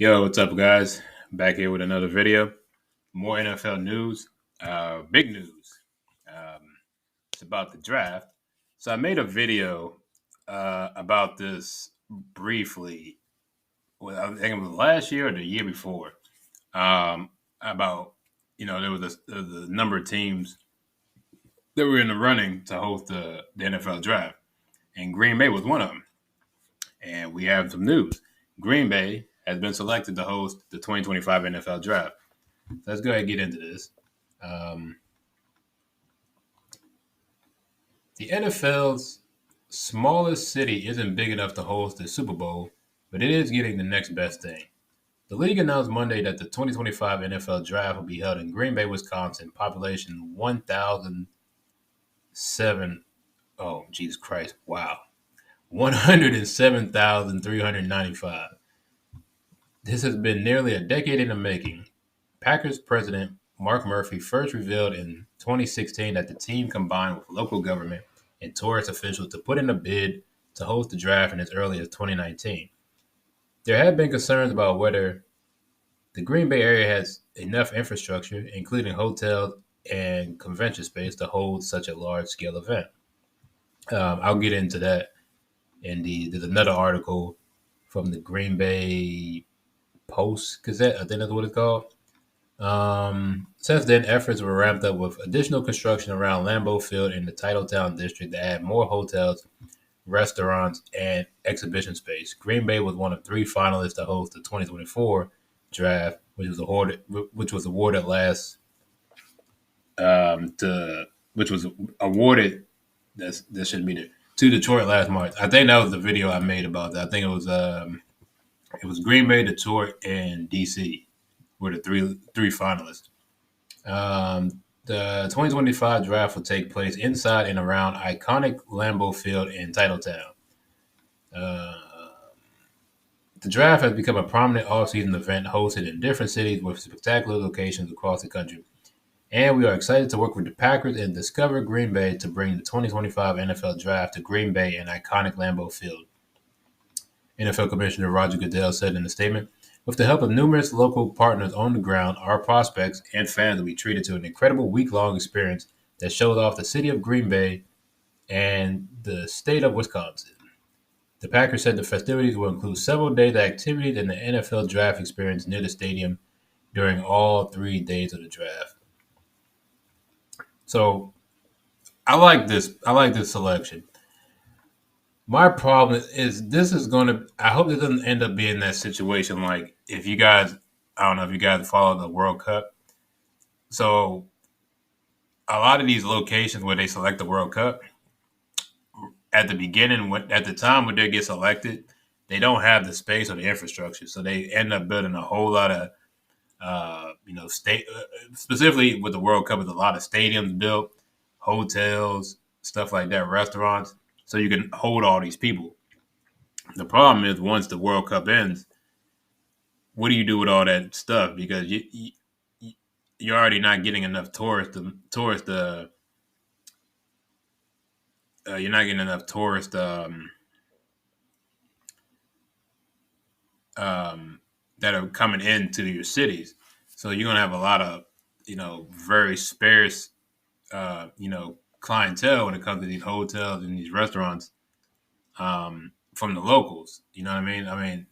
Yo, what's up, guys? Back here with another video. More NFL news. Big news. Um, it's about the draft. So I made a video about this briefly. Well, I think it was last year or the year before. About there was the number of teams that were in the running to host the NFL draft, and Green Bay was one of them. And we have some news. Green Bay has been selected to host the 2025 NFL draft. Let's go ahead and get into this. Um, the NFL's smallest city isn't big enough to host the Super Bowl, but it is getting the next best thing. The league announced Monday that the 2025 NFL Draft will be held in Green Bay, Wisconsin, population 1,007. Oh, Jesus Christ. Wow. 107,395. This has been nearly a decade in the making. Packers president Mark Murphy first revealed in 2016 that the team combined with local government and tourist officials to put in a bid to host the draft in as early as 2019. There have been concerns about whether the Green Bay area has enough infrastructure, including hotels and convention space, to hold such a large scale event. I'll get into that there's another article from the Green Bay Post Gazette, I think that's what it's called. Since then, efforts were ramped up with additional construction around Lambeau Field in the Titletown district to add more hotels, restaurants, and exhibition space. Green Bay was one of three finalists to host the 2024 draft, which was awarded last to which was awarded. That shouldn't be there to Detroit last March. I think that was the video I made about that. I think it was Green Bay, Detroit, and DC were the three finalists. The 2025 draft will take place inside and around iconic Lambeau Field in Titletown. Uh, the draft has become a prominent off-season event hosted in different cities with spectacular locations across the country. And we are excited to work with the Packers and Discover Green Bay to bring the 2025 NFL Draft to Green Bay and iconic Lambeau Field. NFL Commissioner Roger Goodell said in a statement, with the help of numerous local partners on the ground, our prospects and fans will be treated to an incredible week-long experience that shows off the city of Green Bay and the state of Wisconsin. The Packers said the festivities will include several days of activities and the NFL draft experience near the stadium during all 3 days of the draft. So I like this. I like this selection. My problem is this is going to. I hope it doesn't end up being that situation. Like if you guys, I don't know if you guys follow the World Cup. So a lot of these locations where they select the World Cup at the beginning, at the time when they get selected, they don't have the space or the infrastructure. So they end up building a whole lot of, state specifically with the World Cup, with a lot of stadiums built, hotels, stuff like that, restaurants, so you can hold all these people. The problem is once the World Cup ends, what do you do with all that stuff? Because you're already not getting enough you're not getting enough tourists that are coming into your cities. So you're gonna have a lot of very sparse clientele when it comes to these hotels and these restaurants from the locals. You know what I mean? I mean,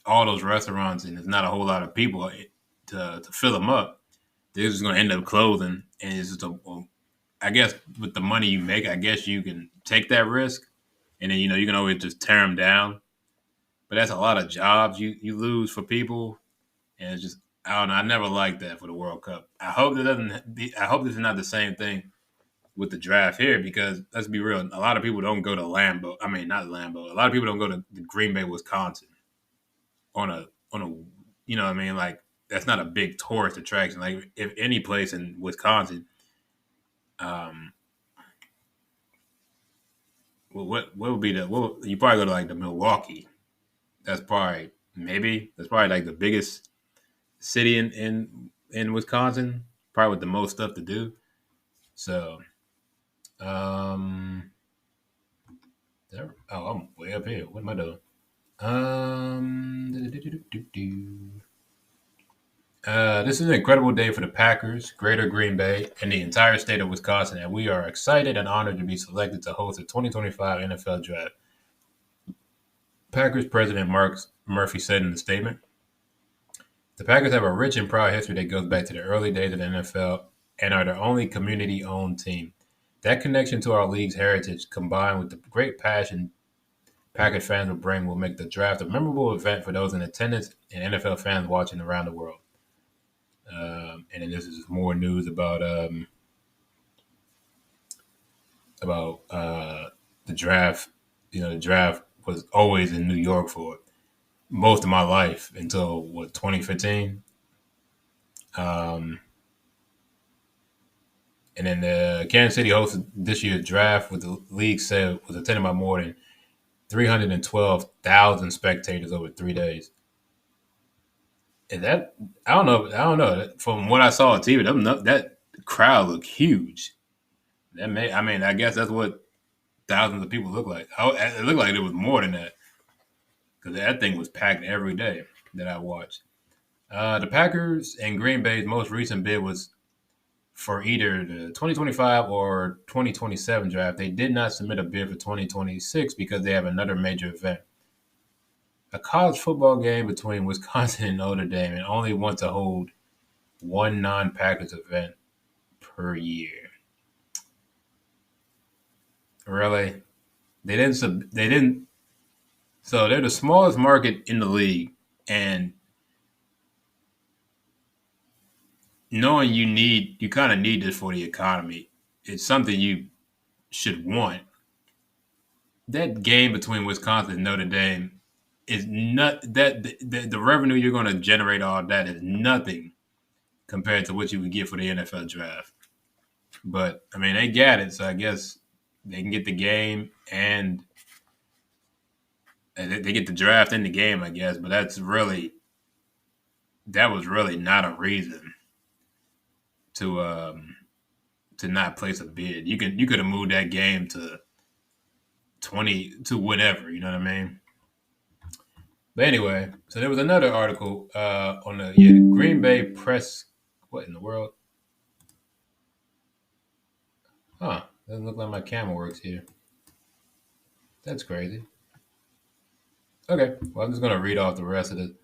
all those restaurants and there's not a whole lot of people to fill them up. They're just going to end up closing, and it's just I guess with the money you make, I guess you can take that risk, and then you can always just tear them down. But that's a lot of jobs you lose for people, and it's just I don't know. I never liked that for the World Cup. I hope it doesn't be. I hope this is not the same thing with the draft here because let's be real, a lot of people don't go to Lambeau. I mean, not Lambeau. A lot of people don't go to Green Bay, Wisconsin on a you know what I mean, like that's not a big tourist attraction. Like if any place in Wisconsin, um, well, what would be you probably go to like the Milwaukee. That's probably like the biggest city in Wisconsin, probably with the most stuff to do. So, um, I'm way up here. What am I doing? This is an incredible day for the Packers, Greater Green Bay, and the entire state of Wisconsin, and we are excited and honored to be selected to host the 2025 NFL Draft. Packers president Mark Murphy said in the statement, "The Packers have a rich and proud history that goes back to the early days of the NFL and are the only community-owned team. That connection to our league's heritage, combined with the great passion Packers fans will bring, will make the draft a memorable event for those in attendance and NFL fans watching around the world." And then this is more news about the draft. The draft was always in New York for most of my life until 2015. Um, and then the Kansas City hosted this year's draft, with the league said was attended by more than 312,000 spectators over 3 days. And that I don't know. From what I saw on TV, that crowd looked huge. I guess that's what thousands of people look like. It looked like it was more than that because that thing was packed every day that I watched. The Packers and Green Bay's most recent bid was for either the 2025 or 2027 draft. They did not submit a bid for 2026 because they have another major event, a college football game between Wisconsin and Notre Dame, and only want to hold one non-Packers event per year. Really? They didn't. They didn't. So they're the smallest market in the league, and knowing you kind of need this for the economy. It's something you should want. That game between Wisconsin and Notre Dame is not that the revenue you're going to generate all that is nothing compared to what you would get for the NFL draft. But I mean, they got it, so I guess they can get the game and they get the draft in the game, I guess. But that was really not a reason to to not place a bid. You could have moved that game to 20 to whatever. You know what I mean? But anyway, so there was another article on the Green Bay Press. What in the world? Huh? Doesn't look like my camera works here. That's crazy. Okay, well I'm just gonna read off the rest of it.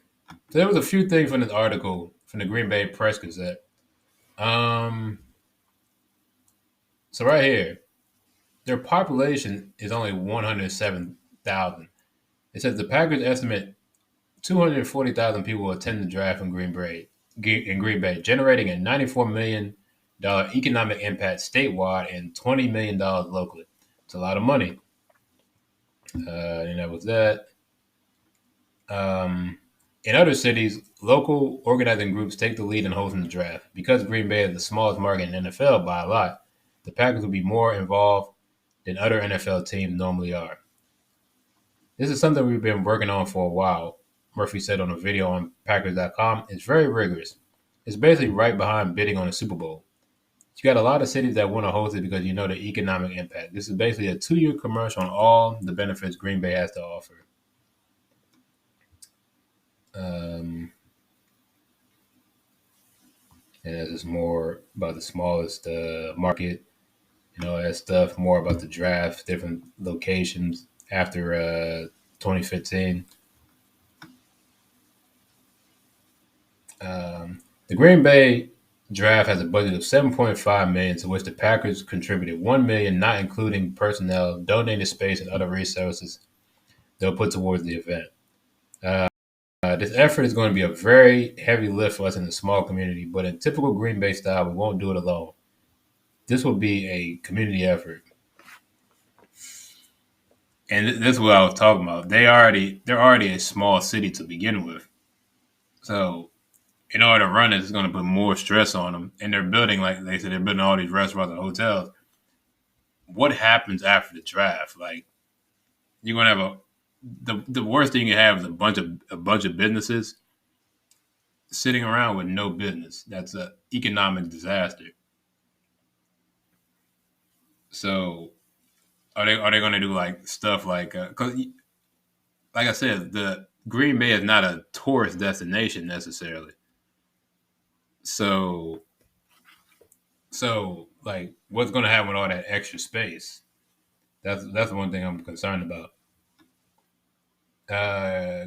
So there was a few things from this article from the Green Bay Press Gazette. Um, so right here, their population is only 107,000. It says the Packers estimate 240,000 people will attend the draft in Green Bay, generating a $94 million economic impact statewide and $20 million locally. It's a lot of money. And that was that. In other cities, local organizing groups take the lead in hosting the draft. Because Green Bay is the smallest market in the NFL by a lot, the Packers will be more involved than other NFL teams normally are. This is something we've been working on for a while, Murphy said on a video on Packers.com. It's very rigorous. It's basically right behind bidding on the Super Bowl. You got a lot of cities that want to host it because you know the economic impact. This is basically a 2-year commercial on all the benefits Green Bay has to offer. Um, and this is more about the smallest market, that stuff, more about the draft, different locations after 2015. The Green Bay draft has a budget of $7.5 million, to which the Packers contributed $1 million, not including personnel, donated space, and other resources they'll put towards the event. This effort is going to be a very heavy lift for us in the small community, but in typical Green Bay style, we won't do it alone. This will be a community effort. And this is what I was talking about. They're already a small city to begin with. So in order to run it, it's going to put more stress on them. And they're building, like they said, they're building all these restaurants and hotels. What happens after the draft? Like, you're going to have the worst thing you have is a bunch of businesses sitting around with no business. That's an economic disaster. So are they going to do like stuff like, 'cause like I said, Green Bay is not a tourist destination necessarily. So, like, what's going to happen with all that extra space? That's one thing I'm concerned about.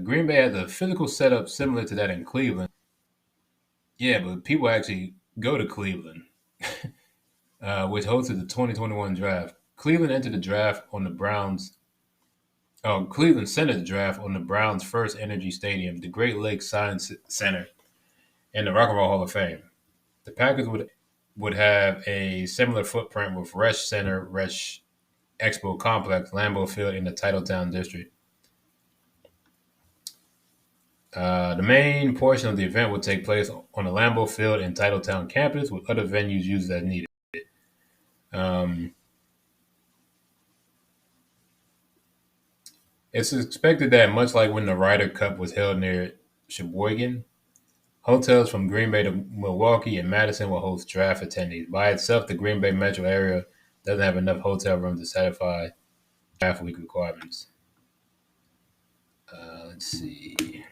Green Bay has a physical setup similar to that in Cleveland. Yeah, but people actually go to Cleveland, which hosted the 2021 draft. Cleveland entered the draft on the Browns. Oh, Cleveland centered the draft on the Browns' first Energy Stadium, the Great Lakes Science Center, and the Rock and Roll Hall of Fame. The Packers would have a similar footprint with Resch Center, Resch Expo Complex, Lambeau Field in the Titletown district. The main portion of the event will take place on the Lambeau Field and Titletown campus, with other venues used as needed. Um, it's expected that, much like when the Ryder Cup was held near Sheboygan, hotels from Green Bay to Milwaukee and Madison will host draft attendees. By itself, the Green Bay metro area doesn't have enough hotel rooms to satisfy draft week requirements. Let's see.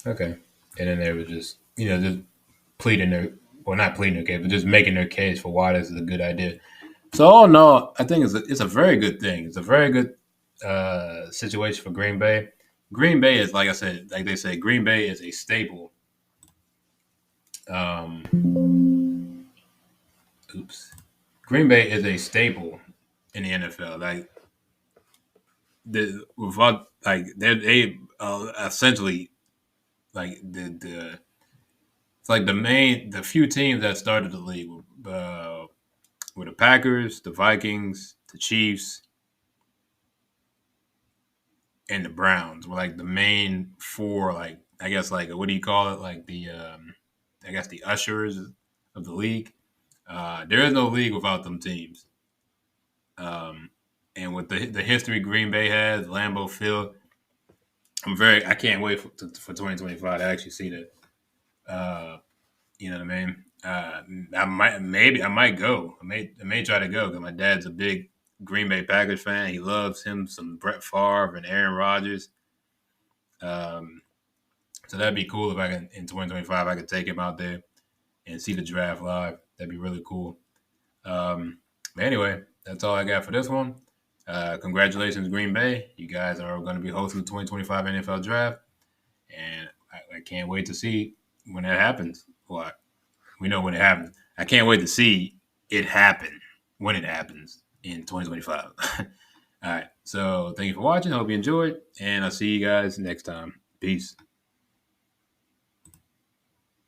Okay. And then they were just, just pleading their, well, not pleading their case, but just making their case for why this is a good idea. So, all in all, I think it's a very good thing. It's a very good situation for Green Bay. Green Bay is, like I said, like they say, Green Bay is a staple. Oops. Green Bay is a staple in the NFL. Like, without, like, they essentially, like, it's like the few teams that started the league were the Packers, the Vikings, the Chiefs, and the Browns were like the main four. Like, I guess, like, what do you call it? Like the I guess the ushers of the league. There is no league without them teams. Um, and with the history Green Bay has, Lambeau Field, I can't wait for 2025 to actually see that. You know what I mean? I might go. I may try to go because my dad's a big Green Bay Packers fan. He loves him some Brett Favre and Aaron Rodgers. Um, so that'd be cool if I can, in 2025, I could take him out there and see the draft live. That'd be really cool. But anyway, that's all I got for this one. Congratulations, Green Bay. You guys are going to be hosting the 2025 NFL Draft, and I can't wait to see when that happens. Well, we know when it happens. I can't wait to see it happen when it happens in 2025. All right. So thank you for watching. Hope you enjoyed, and I'll see you guys next time. Peace.